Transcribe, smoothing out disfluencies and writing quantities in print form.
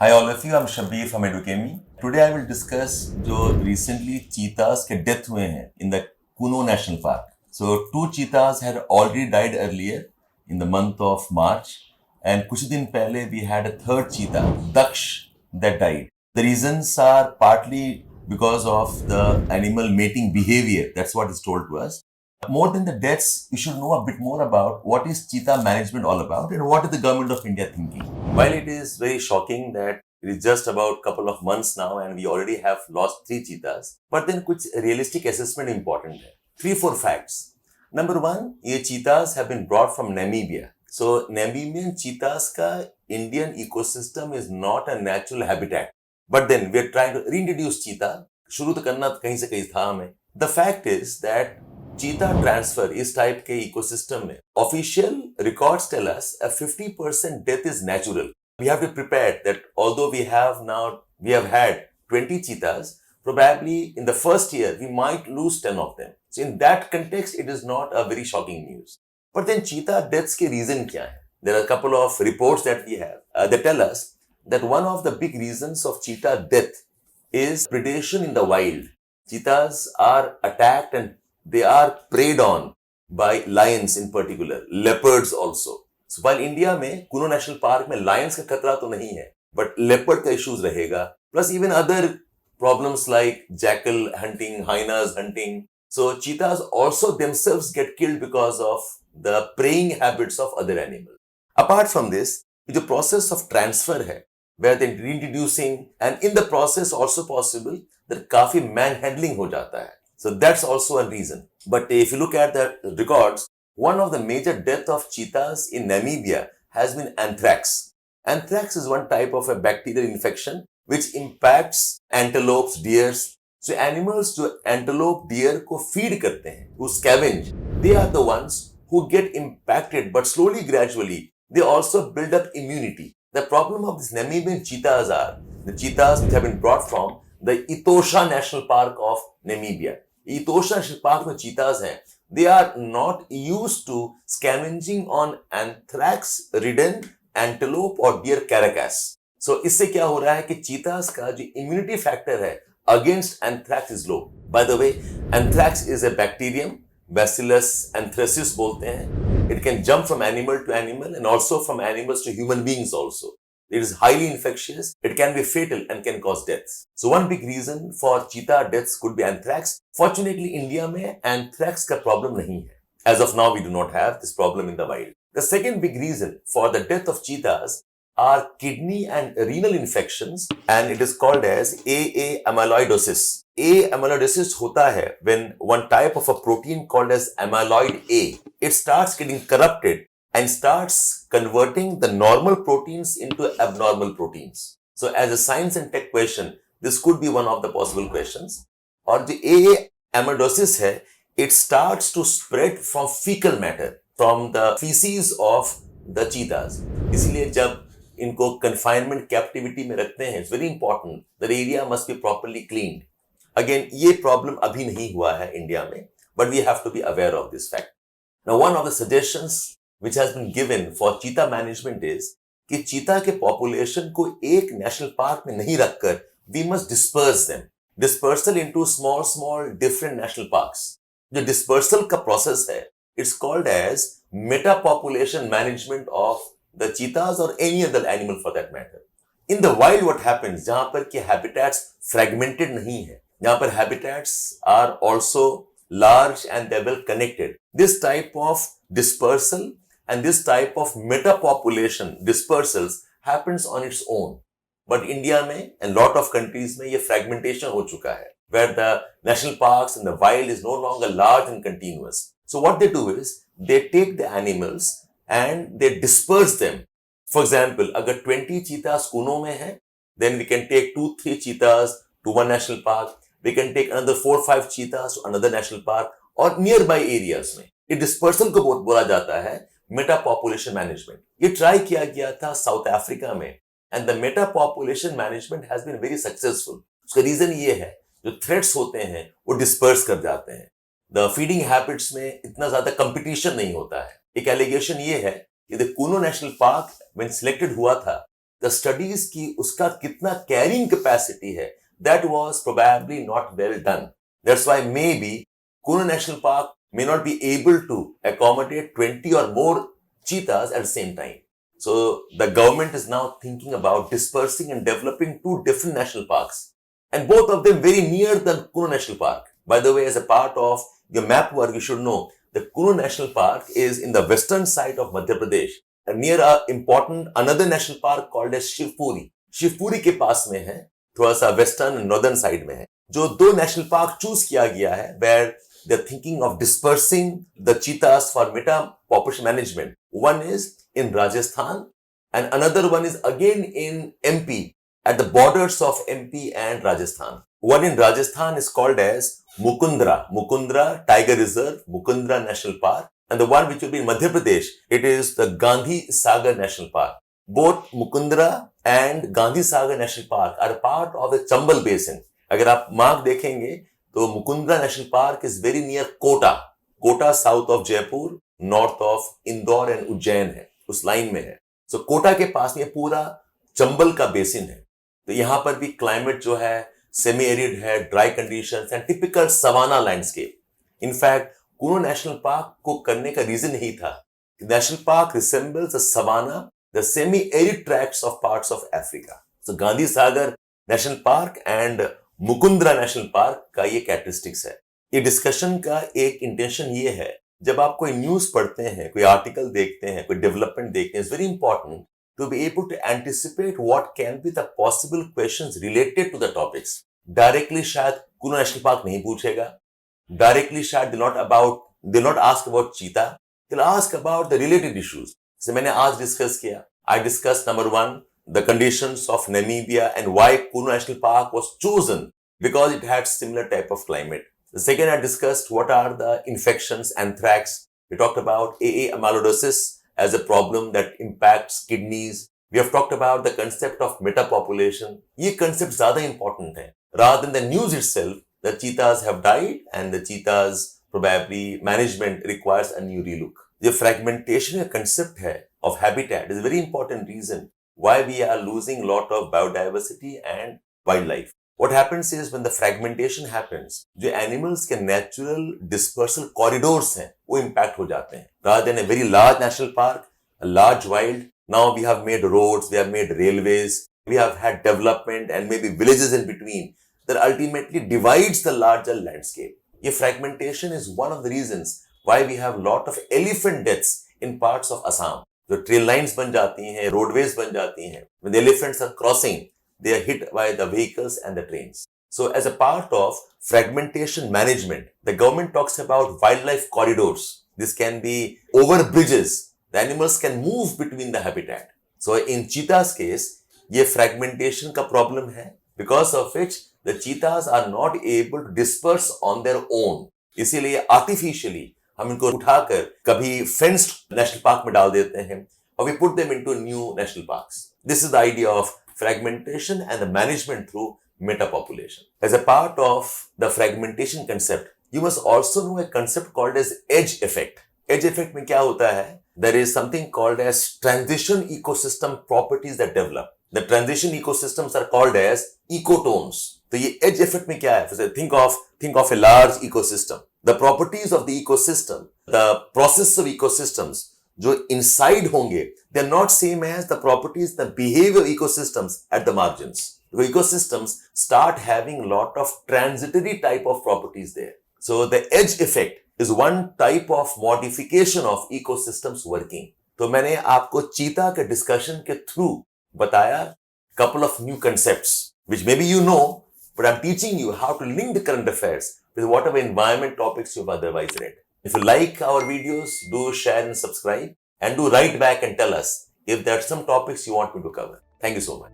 Hi all of you, I'm Shabbir from Edukemy. Today I will discuss जो recently cheetahs के death हुए हैं in the Kuno National Park. So 2 cheetahs had already died earlier in the month of March, and कुछ दिन पहले we had a third cheetah, Daksh, that died. The reasons are partly because of the animal mating behavior. That's what is told to us. More than the deaths, we should know a bit more about what is cheetah management all about and what is the government of India thinking. While it is very shocking that it is just about a couple of months now and we already have lost 3 cheetahs, but then कुछ realistic assessment important है. 3-4 facts. Number 1, ये cheetahs have been brought from Namibia. So Namibian cheetahs का Indian ecosystem is not a natural habitat. But then we are trying to reintroduce cheetah. शुरू तो करना कहीं से कहीं था हमें. The fact is that cheetah transfer इस type के ecosystem में official records tell us a 50% death is natural. We have to prepare that although we have had 20 cheetahs, probably in the first year we might lose 10 of them. So in that context, it is not a very shocking news. But then cheetah deaths के reason क्या है? There are a couple of reports that we have that tell us that one of the big reasons of cheetah death is predation in the wild. Cheetahs are attacked and they are preyed on by lions in particular, leopards also. So while India में कुनो national park में lions का खतरा तो नहीं है, but leopard का issues रहेगा. Plus even other problems like jackal hunting, hyenas hunting. So cheetahs also themselves get killed because of the preying habits of other animals. Apart from this, the process of transfer है, where they're reintroducing, and in the process also possible that काफी manhandling हो जाता है. So that's also a reason. But if you look at the records, one of the major deaths of cheetahs in Namibia has been anthrax. Anthrax is one type of a bacterial infection which impacts antelopes, deers. So animals जो antelope, deer को feed करते हैं, who scavenge, they are the ones who get impacted, but slowly, gradually, they also build up immunity. The problem of these Namibian cheetahs are the cheetahs which have been brought from the Etosha National Park of Namibia. Etosha National Park में cheetahs हैं, they are not used to scavenging on anthrax-ridden antelope or deer carcass. So इससे क्या हो रहा है कि cheetahs का जो immunity factor है against anthrax is low. By the way, anthrax is a bacterium, Bacillus anthracis बोलते हैं. It can jump from animal to animal and also from animals to human beings also. It is highly infectious, it can be fatal and can cause deaths. So one big reason for cheetah deaths could be anthrax. Fortunately, India में anthrax का problem नहीं है. As of now, we do not have this problem in the wild. The second big reason for the death of cheetahs are kidney and renal infections, and it is called as AA amyloidosis. A amyloidosis होता है when one type of a protein called as amyloid A, it starts getting corrupted and starts converting the normal proteins into abnormal proteins. So as a science and tech question, this could be one of the possible questions. और जो AA amyloidosis है, it starts to spread from fecal matter, from the feces of the cheetahs. इसलिए जब इनको confinement captivity में रखते हैं, it's very important that the area must be properly cleaned. Again, ये problem अभी नहीं हुआ है इंडिया में, but we have to be aware of this fact. Now, one of the suggestions which has been given for cheetah management is कि cheetah के population को एक national park में नहीं रखकर we must disperse them. Dispersal into small different national parks. जो dispersal का process है, it's called as meta-population management of the cheetahs or any other animal for that matter. In the wild what happens, जहाँ पर कि habitats fragmented नहीं है, जहाँ पर habitats are also large and they're well connected. This type of dispersal and this type of meta-population dispersals happens on its own. But India में and lot of countries में ये fragmentation हो चुका है, where the national parks and the wild is no longer large and continuous. So what they do is they take the animals and they disperse them. For example, अगर 20 cheetahs Kuno में है, then we can take 2-3 cheetahs to one national park. We can take another 4-5 cheetahs to another national park or nearby areas में. ये dispersal को बोला जाता है meta population management. ये try किया गया था South Africa में, and the meta population management has been very successful. उसका reason ये है, जो threats होते हैं वो disperse कर जाते हैं. The feeding habits में इतना ज़्यादा competition नहीं होता है. एक allegation ये है कि the Kuno National Park when selected हुआ था, the studies की उसका कितना carrying capacity है, that was probably not well done. That's why maybe Kuno National Park may not be able to accommodate 20 or more cheetahs at the same time. So the government is now thinking about dispersing and developing two different national parks, and both of them very near the Kuno National Park. By the way, as a part of your map work, you should know the Kuno National Park is in the western side of Madhya Pradesh, near a important another national park called as Shivpuri. Shivpuri के पास में है, थोड़ा सा western and northern side में है. जो दो national park choose किया गया है, where they're thinking of dispersing the cheetahs for meta population management. One is in Rajasthan and another one is again in MP, at the borders of MP and Rajasthan. One in Rajasthan is called as Mukundra Tiger Reserve, Mukundra National Park, and the one which will be in Madhya Pradesh, it is the Gandhi Sagar National Park. Both Mukundra and Gandhi Sagar National Park are part of the Chambal Basin. अगर आप mark देखेंगे तो Mukundra national park is very near Kota south of Jaipur, north of Indore and Ujjain है, उस line में है. सो कोटा के पास में पूरा चंबल का बेसिन है. तो यहां पर भी क्लाइमेट जो है सेमी एरिड है, dry conditions and typical savanna landscape. In fact Kuno national park को करने का रीजन यही था. National park resembles the savanna, the semi arid tracts of parts of Africa. So Gandhi Sagar national park and Mukundra national park का ये characteristics है. ये डिस्कशन का एक इंटेंशन ये है, जब आप कोई न्यूज पढ़ते हैं, कोई आर्टिकल देखते हैं, कोई डेवलपमेंट देखते हैं, it's very important to be able to anticipate what can be the possible questions related to the topics. Directly शायद कुनो नेशनल पार्क नहीं पूछेगा, डायरेक्टली शायद दे नॉट आस्क अबाउट चीता, they ask about the related issues. जैसे मैंने आज discuss किया, I discuss number 1 the conditions of Namibia and why Kuno National Park was chosen because it had similar type of climate. The second, I discussed what are the infections, anthrax. We talked about AA amyloidosis as a problem that impacts kidneys. We have talked about the concept of metapopulation. ये concept ज़्यादा important है. Rather than the news itself, the cheetahs have died and the cheetahs probably management requires a new relook. The fragmentation concept है of habitat is a very important reason why we are losing a lot of biodiversity and wildlife. What happens is when the fragmentation happens, जो animals के natural dispersal corridors हैं, वो impact हो जाते हैं. Rather than a very large national park, a large wild, now we have made roads, we have made railways, we have had development and maybe villages in between that ultimately divides the larger landscape. ये fragmentation is one of the reasons why we have a lot of elephant deaths in parts of Assam. जो trail lines बन जाती हैं, roadways बन जाती हैं, when the elephants are crossing, they are hit by the vehicles and the trains. So as a part of fragmentation management, the government talks about wildlife corridors. This can be over bridges. The animals can move between the habitat. So in cheetah's case, ये fragmentation का problem है, because of which the cheetahs are not able to disperse on their own. इसीलिए artificially हम इनको उठाकर कभी fenced national park में डाल देते हैं और we put them into new national parks. This is the idea of fragmentation and the management through metapopulation. As a part of the fragmentation concept, you must also know a concept called as edge effect. Edge effect में क्या होता है? There is something called as transition ecosystem properties that develop. The transition ecosystems are called as ecotones. तो ये edge effect में क्या है? Think of a large ecosystem. The properties of the ecosystem, the process of ecosystems जो inside होंगे, they're not same as the properties, the behavior of ecosystems at the margins. The ecosystems start having a lot of transitory type of properties there. So the edge effect is one type of modification of ecosystems working. तो मैंने आपको चीता के discussion के through बताया couple of new concepts, which maybe you know, but I'm teaching you how to link the current affairs with whatever environment topics you've otherwise read. If you like our videos, do share and subscribe, and do write back and tell us if there are some topics you want me to cover. Thank you so much.